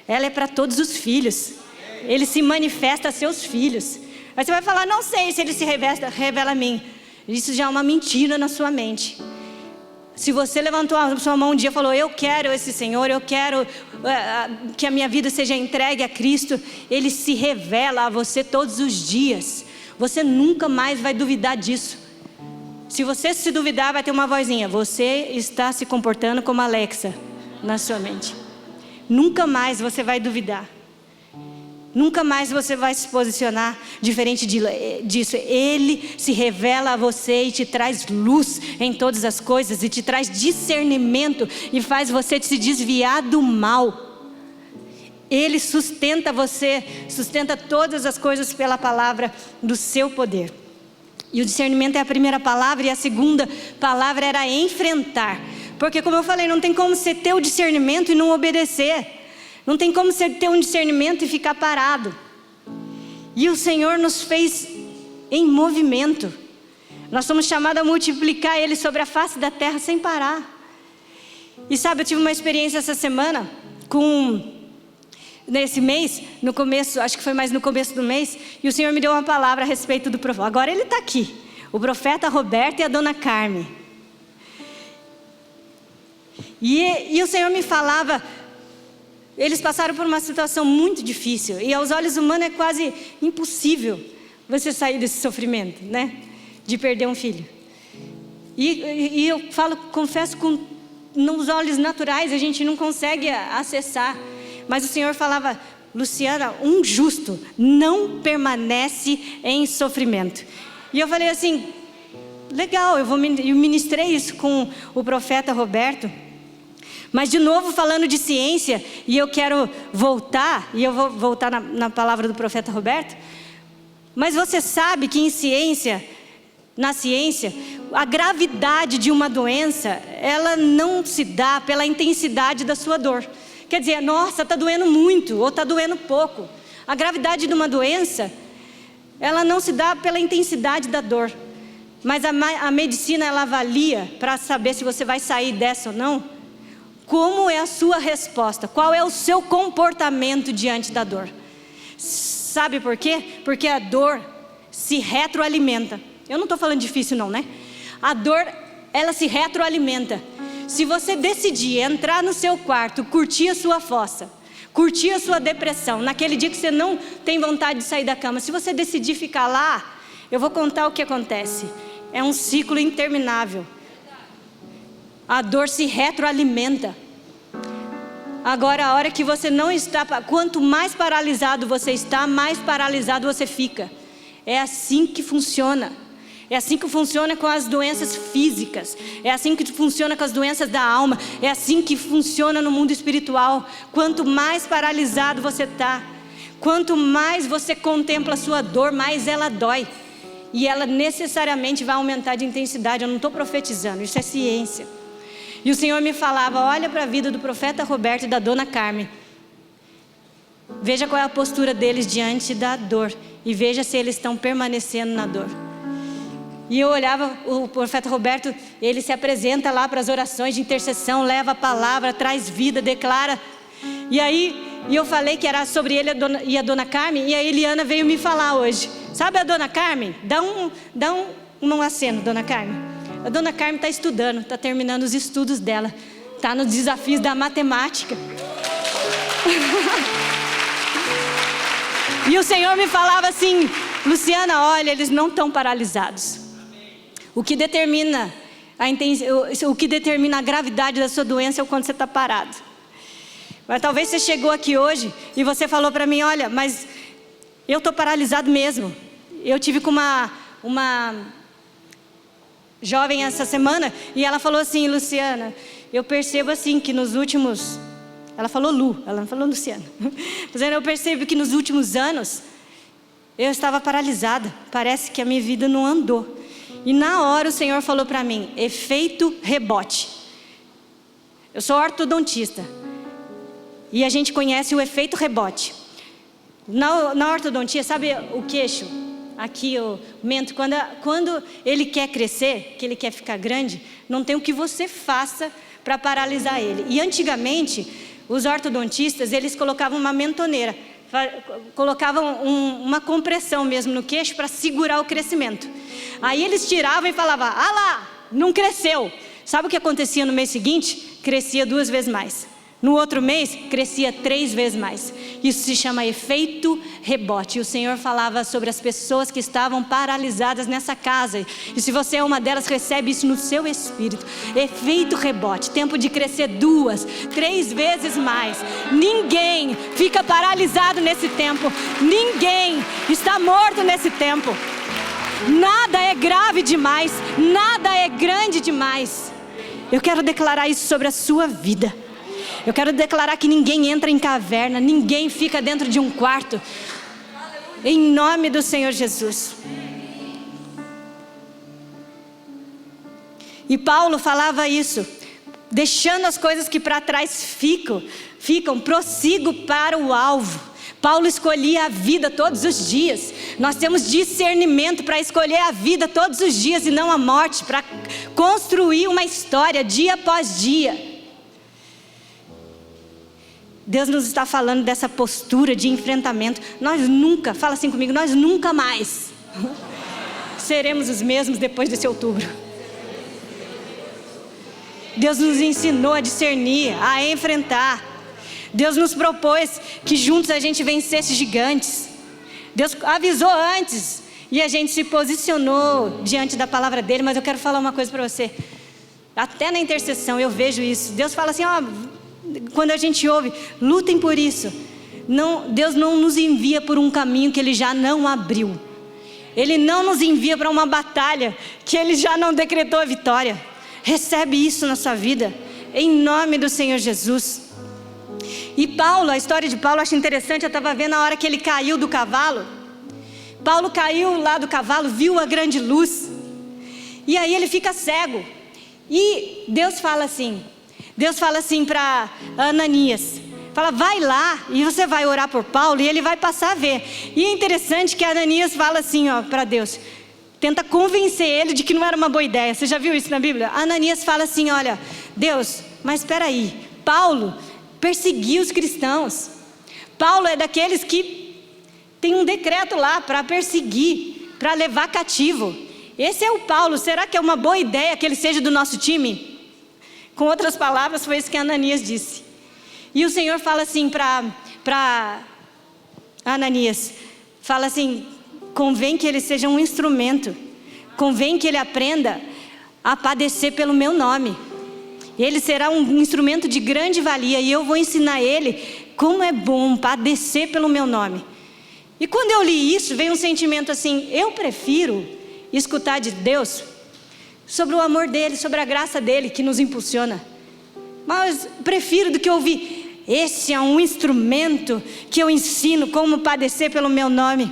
ela é para todos os filhos. Ele se manifesta a seus filhos. Aí você vai falar: não sei se ele se revela a mim. Isso já é uma mentira na sua mente. Se você levantou a sua mão um dia e falou: eu quero esse Senhor, eu quero que a minha vida seja entregue a Cristo, Ele se revela a você todos os dias. Você nunca mais vai duvidar disso. Se você se duvidar, vai ter uma vozinha: você está se comportando como Alexa na sua mente. Nunca mais você vai duvidar. Nunca mais você vai se posicionar diferente disso. Ele se revela a você e te traz luz em todas as coisas, e te traz discernimento, e faz você se desviar do mal. Ele sustenta você, sustenta todas as coisas pela palavra do seu poder. E o discernimento é a primeira palavra, e a segunda palavra era enfrentar. Porque, como eu falei, não tem como você ter o discernimento e não obedecer. Não tem como você ter um discernimento e ficar parado. E o Senhor nos fez em movimento. Nós somos chamados a multiplicar Ele sobre a face da terra sem parar. E sabe, eu tive uma experiência essa semana nesse mês, no começo, acho que foi mais no começo do mês, e o Senhor me deu uma palavra a respeito do profeta. Agora ele está aqui, o profeta Roberto e a dona Carmen. E o Senhor me falava, eles passaram por uma situação muito difícil, e aos olhos humanos é quase impossível você sair desse sofrimento, né? De perder um filho. E eu confesso, nos olhos naturais a gente não consegue acessar. Mas o Senhor falava: Luciana, um justo não permanece em sofrimento. E eu falei assim: legal, eu ministrei isso com o profeta Roberto. Mas de novo falando de ciência, e eu quero voltar, e eu vou voltar na palavra do profeta Roberto. Mas você sabe que na ciência, a gravidade de uma doença, ela não se dá pela intensidade da sua dor. Quer dizer, nossa, está doendo muito, ou está doendo pouco. A gravidade de uma doença, ela não se dá pela intensidade da dor. Mas a medicina, ela avalia para saber se você vai sair dessa ou não. Como é a sua resposta? Qual é o seu comportamento diante da dor? Sabe por quê? Porque a dor se retroalimenta. Eu não estou falando difícil não, né? A dor, ela se retroalimenta. Se você decidir entrar no seu quarto, curtir a sua fossa, curtir a sua depressão, naquele dia que você não tem vontade de sair da cama, se você decidir ficar lá, eu vou contar o que acontece. É um ciclo interminável. A dor se retroalimenta. Agora, a hora que você não está, quanto mais paralisado você está, mais paralisado você fica. É assim que funciona. É assim que funciona com as doenças físicas. É assim que funciona com as doenças da alma. É assim que funciona no mundo espiritual. Quanto mais paralisado você está, quanto mais você contempla a sua dor, mais ela dói. E ela necessariamente vai aumentar de intensidade. Eu não estou profetizando, isso é ciência. E o Senhor me falava: olha para a vida do profeta Roberto e da dona Carmen. Veja qual é a postura deles diante da dor. E veja se eles estão permanecendo na dor. E eu olhava, o profeta Roberto, ele se apresenta lá para as orações de intercessão, leva a palavra, traz vida, declara. E eu falei que era sobre ele e a dona Carmen, e a Eliana veio me falar hoje. Sabe a dona Carmen? Dá um aceno, dona Carmen. A dona Carmen está estudando, está terminando os estudos dela. Está nos desafios da matemática. E o Senhor me falava assim: Luciana, olha, eles não estão paralisados. O que determina a gravidade da sua doença é o quanto você está parado. Mas talvez você chegou aqui hoje e você falou para mim: olha, mas eu estou paralisado mesmo. Eu tive com uma jovem essa semana e ela falou assim: Luciana, eu percebo assim que nos últimos... Ela falou Lu, ela não falou Luciana. Mas eu percebo que nos últimos anos eu estava paralisada. Parece que a minha vida não andou. E na hora o Senhor falou para mim: efeito rebote. Eu sou ortodontista e a gente conhece o efeito rebote. Na ortodontia, sabe o queixo? Aqui o mento, quando ele quer crescer, que ele quer ficar grande, não tem o que você faça para paralisar ele. E antigamente, os ortodontistas, eles colocavam uma mentoneira, colocavam uma compressão mesmo no queixo para segurar o crescimento. Aí eles tiravam e falavam: ah lá, não cresceu. Sabe o que acontecia no mês seguinte? Crescia 2 vezes mais. No outro mês, crescia 3 vezes mais. Isso se chama efeito rebote. E o Senhor falava sobre as pessoas que estavam paralisadas nessa casa. E se você é uma delas, recebe isso no seu espírito. Efeito rebote. Tempo de crescer 2, 3 vezes mais. Ninguém fica paralisado nesse tempo. Ninguém está morto nesse tempo. Nada é grave demais. Nada é grande demais. Eu quero declarar isso sobre a sua vida. Eu quero declarar que ninguém entra em caverna, ninguém fica dentro de um quarto. Em nome do Senhor Jesus. E Paulo falava isso, deixando as coisas que para trás ficam, prossigo para o alvo. Paulo escolhia a vida todos os dias. Nós temos discernimento para escolher a vida todos os dias e não a morte, para construir uma história dia após dia. Deus nos está falando dessa postura de enfrentamento. Nós nunca, fala assim comigo, nós nunca mais seremos os mesmos depois desse outubro. Deus nos ensinou a discernir, a enfrentar. Deus nos propôs que juntos a gente vencesse gigantes. Deus avisou antes e a gente se posicionou diante da palavra dele. Mas eu quero falar uma coisa para você. Até na intercessão eu vejo isso. Deus fala assim, quando a gente ouve, lutem por isso. Não, Deus não nos envia por um caminho que Ele já não abriu. Ele não nos envia para uma batalha que Ele já não decretou a vitória. Recebe isso na sua vida, em nome do Senhor Jesus. E Paulo, a história de Paulo eu acho interessante. Eu estava vendo a hora que ele caiu do cavalo. Paulo caiu lá do cavalo, viu a grande luz. E aí ele fica cego. E Deus fala assim para Ananias, fala, vai lá e você vai orar por Paulo e ele vai passar a ver. E é interessante que Ananias fala assim para Deus, tenta convencer ele de que não era uma boa ideia. Você já viu isso na Bíblia? Ananias fala assim, olha, Deus, mas espera aí, Paulo perseguiu os cristãos. Paulo é daqueles que tem um decreto lá para perseguir, para levar cativo. Esse é o Paulo, será que é uma boa ideia que ele seja do nosso time? Com outras palavras, foi isso que Ananias disse. E o Senhor fala assim para Ananias, fala assim, convém que ele seja um instrumento, convém que ele aprenda a padecer pelo meu nome. Ele será um instrumento de grande valia e eu vou ensinar ele como é bom padecer pelo meu nome. E quando eu li isso, veio um sentimento assim, eu prefiro escutar de Deus sobre o amor dele, sobre a graça dele que nos impulsiona. Mas prefiro do que ouvir, esse é um instrumento que eu ensino como padecer pelo meu nome.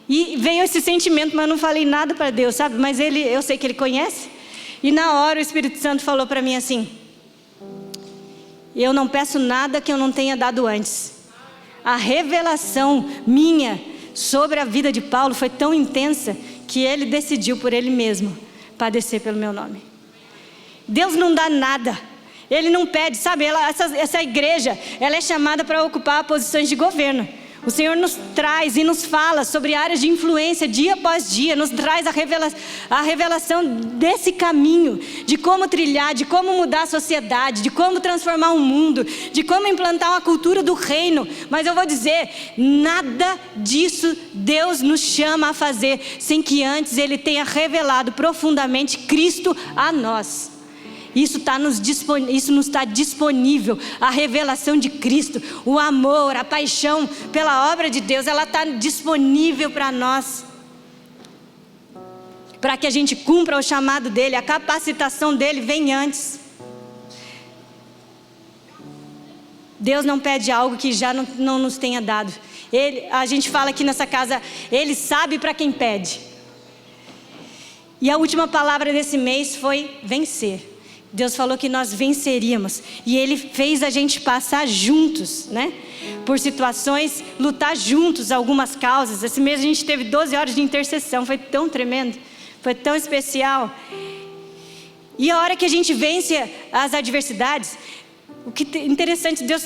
E veio esse sentimento, mas eu não falei nada para Deus, sabe? Mas eu sei que Ele conhece. E na hora o Espírito Santo falou para mim assim, eu não peço nada que eu não tenha dado antes. A revelação minha sobre a vida de Paulo foi tão intensa que ele decidiu por ele mesmo padecer pelo meu nome. Deus não dá nada, Ele não pede, sabe? Essa igreja, ela é chamada para ocupar posições de governo. O Senhor nos traz e nos fala sobre áreas de influência dia após dia, nos traz a revelação desse caminho, de como trilhar, de como mudar a sociedade, de como transformar o mundo, de como implantar uma cultura do reino. Mas eu vou dizer, nada disso Deus nos chama a fazer, sem que antes Ele tenha revelado profundamente Cristo a nós. Isso nos está disponível, a revelação de Cristo, o amor, a paixão pela obra de Deus, ela está disponível para nós, para que a gente cumpra o chamado dEle. A capacitação dEle vem antes. Deus não pede algo que já não nos tenha dado. A gente fala aqui nessa casa, Ele sabe para quem pede. E a última palavra desse mês foi vencer. Deus falou que nós venceríamos. E Ele fez a gente passar juntos, né? Por situações, lutar juntos algumas causas. Esse mês a gente teve 12 horas de intercessão. Foi tão tremendo, foi tão especial. E a hora que a gente vence as adversidades, o que é interessante, Deus,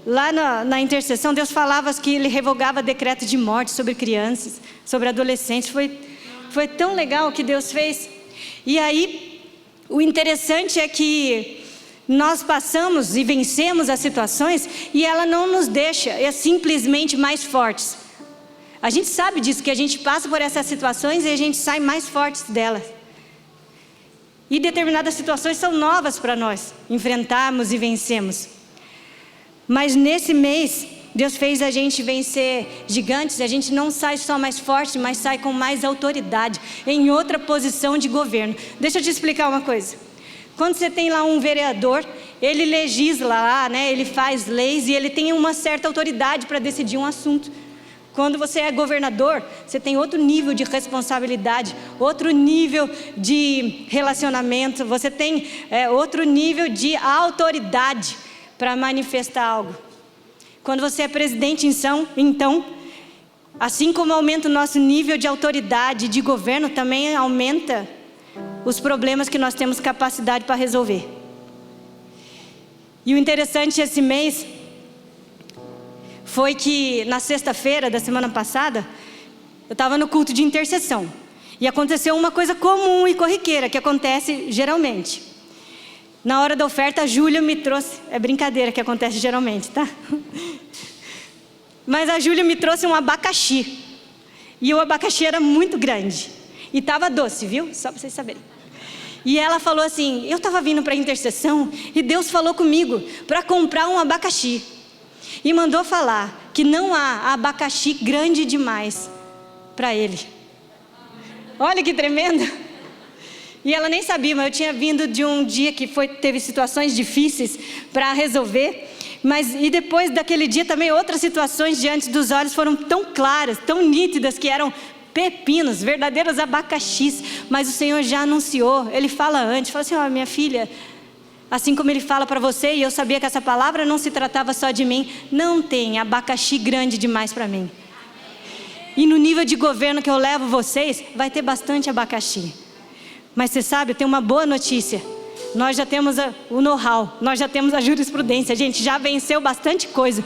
lá na intercessão, Deus falava que Ele revogava decreto de morte sobre crianças, sobre adolescentes. Foi tão legal o que Deus fez. E aí, o interessante é que nós passamos e vencemos as situações e ela não nos deixa simplesmente mais fortes. A gente sabe disso, que a gente passa por essas situações e a gente sai mais fortes delas. E determinadas situações são novas para nós enfrentarmos e vencermos. Mas nesse mês, Deus fez a gente vencer gigantes. A gente não sai só mais forte, mas sai com mais autoridade, em outra posição de governo. Deixa eu te explicar uma coisa. Quando você tem lá um vereador, ele legisla lá, né? Ele faz leis e ele tem uma certa autoridade para decidir um assunto. Quando você é governador, você tem outro nível de responsabilidade, outro nível de relacionamento, você tem outro nível de autoridade para manifestar algo. Quando você é presidente, então, assim como aumenta o nosso nível de autoridade, de governo, também aumenta os problemas que nós temos capacidade para resolver. E o interessante esse mês foi que na sexta-feira da semana passada, eu estava no culto de intercessão. E aconteceu uma coisa comum e corriqueira, que acontece geralmente. Na hora da oferta, a Júlia me trouxe... É brincadeira que acontece geralmente, tá? Mas a Júlia me trouxe um abacaxi. E o abacaxi era muito grande. E estava doce, viu? Só para vocês saberem. E ela falou assim, eu estava vindo para a intercessão e Deus falou comigo para comprar um abacaxi. E mandou falar que não há abacaxi grande demais para ele. Olha que tremendo. E ela nem sabia, mas eu tinha vindo de um dia que teve situações difíceis para resolver. E depois daquele dia também outras situações diante dos olhos foram tão claras, tão nítidas, que eram pepinos, verdadeiros abacaxis. Mas o Senhor já anunciou, Ele fala antes, fala assim, minha filha... Assim como Ele fala para você, e eu sabia que essa palavra não se tratava só de mim, não tem abacaxi grande demais para mim. E no nível de governo que eu levo vocês, vai ter bastante abacaxi. Mas você sabe, eu tenho uma boa notícia. Nós já temos o know-how, nós já temos a jurisprudência, a gente já venceu bastante coisa.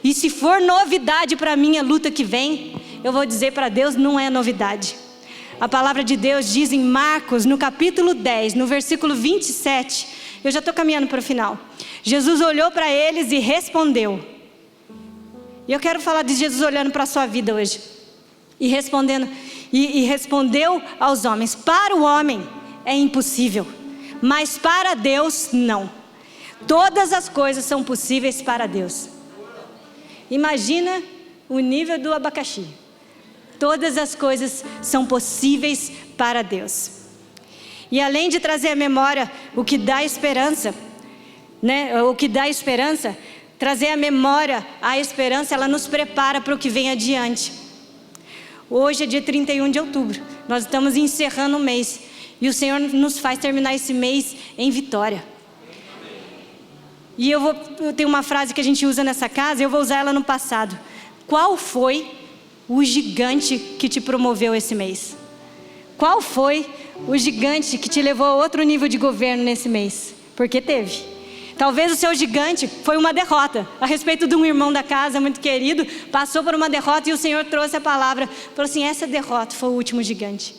E se for novidade para mim a luta que vem, eu vou dizer para Deus, não é novidade. A palavra de Deus diz em Marcos, no capítulo 10, no versículo 27, eu já estou caminhando para o final. Jesus olhou para eles e respondeu. E eu quero falar de Jesus olhando para a sua vida hoje. E respondeu aos homens, para o homem é impossível, mas para Deus não. Todas as coisas são possíveis para Deus. Imagina o nível do abacaxi. Todas as coisas são possíveis para Deus. E além de trazer à memória o que dá esperança, né? O que dá esperança, trazer à memória a esperança, ela nos prepara para o que vem adiante. Hoje é dia 31 de outubro, nós estamos encerrando o mês. E o Senhor nos faz terminar esse mês em vitória. E eu tenho uma frase que a gente usa nessa casa, eu vou usar ela no passado. Qual foi o gigante que te promoveu esse mês? Qual foi o gigante que te levou a outro nível de governo nesse mês? Porque teve. Talvez o seu gigante foi uma derrota a respeito de um irmão da casa muito querido, passou por uma derrota e o Senhor trouxe a palavra, falou assim, essa derrota foi o último gigante.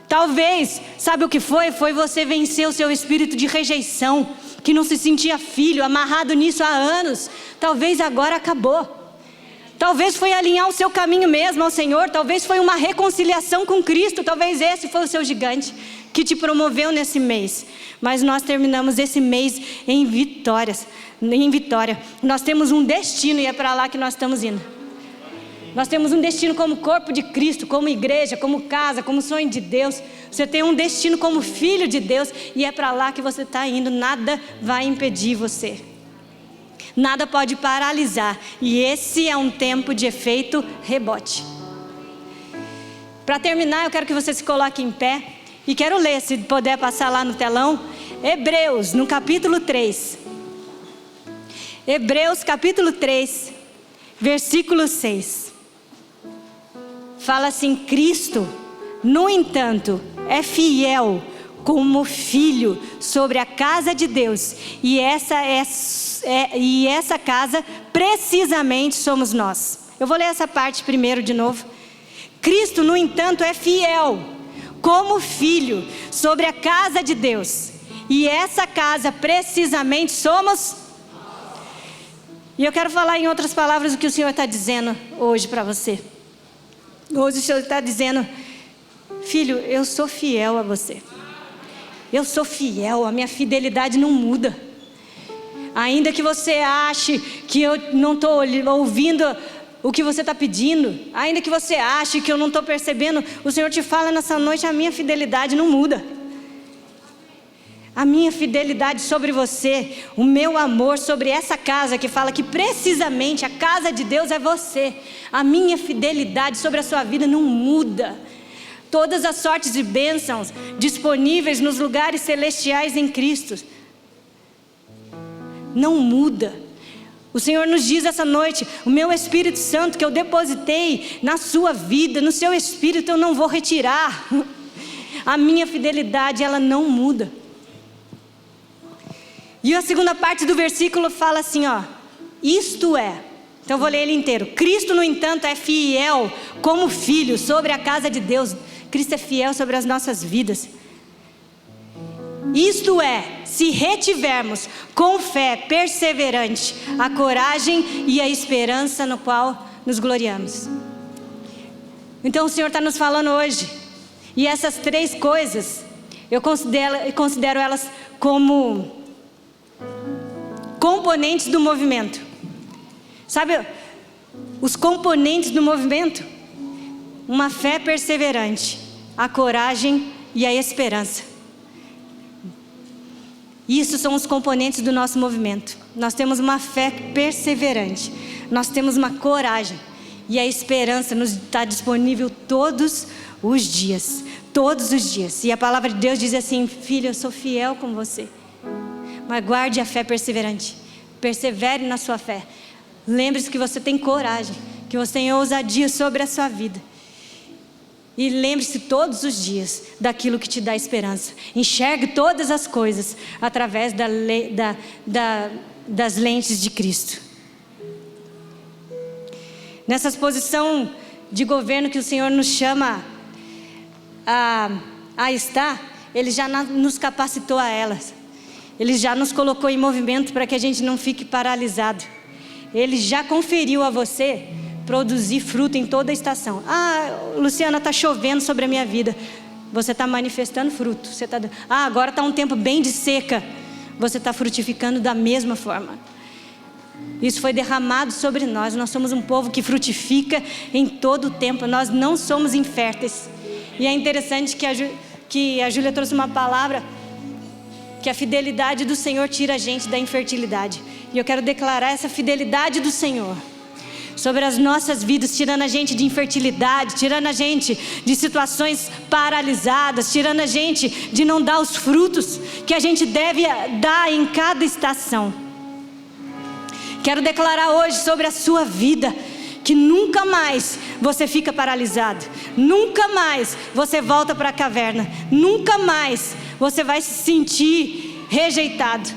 Talvez, sabe o que foi? Foi você vencer o seu espírito de rejeição, que não se sentia filho, amarrado nisso há anos. Talvez agora acabou. Talvez foi alinhar o seu caminho mesmo ao Senhor. Talvez foi uma reconciliação com Cristo. Talvez esse foi o seu gigante que te promoveu nesse mês. Mas nós terminamos esse mês em vitória. Nós temos um destino e é para lá que nós estamos indo. Nós temos um destino como corpo de Cristo, como igreja, como casa, como sonho de Deus. Você tem um destino como filho de Deus e é para lá que você está indo. Nada vai impedir você. Nada pode paralisar. E esse é um tempo de efeito rebote. Para terminar, eu quero que você se coloque em pé. E quero ler, se puder passar lá no telão, Hebreus, no capítulo 3. Hebreus, capítulo 3, versículo 6. Fala assim, Cristo, no entanto, é fiel como filho sobre a casa de Deus. E essa casa, precisamente, somos nós. Eu vou ler essa parte primeiro de novo. Cristo, no entanto, é fiel como filho sobre a casa de Deus. E essa casa, precisamente, somos. E eu quero falar em outras palavras o que o Senhor está dizendo hoje para você. Hoje o Senhor está dizendo: filho, eu sou fiel a você. Eu sou fiel, a minha fidelidade não muda. Ainda que você ache que eu não estou ouvindo o que você está pedindo, ainda que você ache que eu não estou percebendo, o Senhor te fala nessa noite: a minha fidelidade não muda. A minha fidelidade sobre você, o meu amor sobre essa casa, que fala que precisamente a casa de Deus é você. A minha fidelidade sobre a sua vida não muda. Todas as sortes de bênçãos disponíveis nos lugares celestiais em Cristo não muda. O Senhor nos diz essa noite: o meu Espírito Santo que eu depositei na sua vida, no seu espírito, eu não vou retirar. A minha fidelidade, ela não muda. E a segunda parte do versículo fala assim, ó: isto é. Então eu vou ler ele inteiro. Cristo, no entanto, é fiel como filho sobre a casa de Deus. Cristo é fiel sobre as nossas vidas. Isto é, se retivermos com fé perseverante a coragem e a esperança no qual nos gloriamos. Então o Senhor está nos falando hoje. E essas três coisas, eu considero elas como componentes do movimento. Sabe, os componentes do movimento? Uma fé perseverante, a coragem e a esperança. Isso são os componentes do nosso movimento. Nós temos uma fé perseverante, nós temos uma coragem, e a esperança nos está disponível todos os dias. Todos os dias. E a palavra de Deus diz assim: filho, eu sou fiel com você, mas guarde a fé perseverante. Persevere na sua fé. Lembre-se que você tem coragem, que você tem ousadia sobre a sua vida. E lembre-se todos os dias daquilo que te dá esperança. Enxergue todas as coisas através das lentes de Cristo. Nessa posição de governo que o Senhor nos chama a estar, Ele já nos capacitou a elas. Ele já nos colocou em movimento para que a gente não fique paralisado. Ele já conferiu a você produzir fruto em toda a estação. Luciana, está chovendo sobre a minha vida. Você está manifestando fruto. Agora está um tempo bem de seca. Você está frutificando da mesma forma. Isso foi derramado sobre nós. Nós somos um povo que frutifica em todo o tempo. Nós não somos inférteis. E é interessante que a Júlia trouxe uma palavra, que a fidelidade do Senhor tira a gente da infertilidade. E eu quero declarar essa fidelidade do Senhor sobre as nossas vidas, tirando a gente de infertilidade, tirando a gente de situações paralisadas, tirando a gente de não dar os frutos que a gente deve dar em cada estação. Quero declarar hoje sobre a sua vida que nunca mais você fica paralisado, nunca mais você volta para a caverna, nunca mais você vai se sentir rejeitado.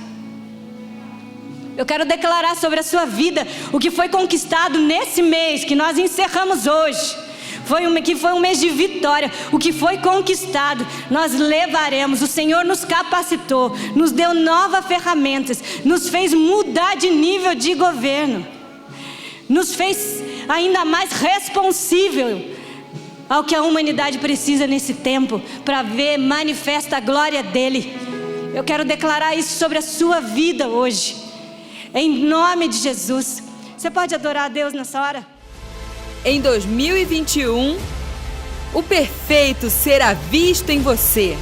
Eu quero declarar sobre a sua vida o que foi conquistado nesse mês que nós encerramos hoje. Que foi um mês de vitória. O que foi conquistado, nós levaremos. O Senhor nos capacitou, nos deu novas ferramentas, nos fez mudar de nível de governo, nos fez ainda mais responsível ao que a humanidade precisa nesse tempo, para ver manifesta a glória dEle. Eu quero declarar isso sobre a sua vida hoje, em nome de Jesus. Você pode adorar a Deus nessa hora? Em 2021, o perfeito será visto em você.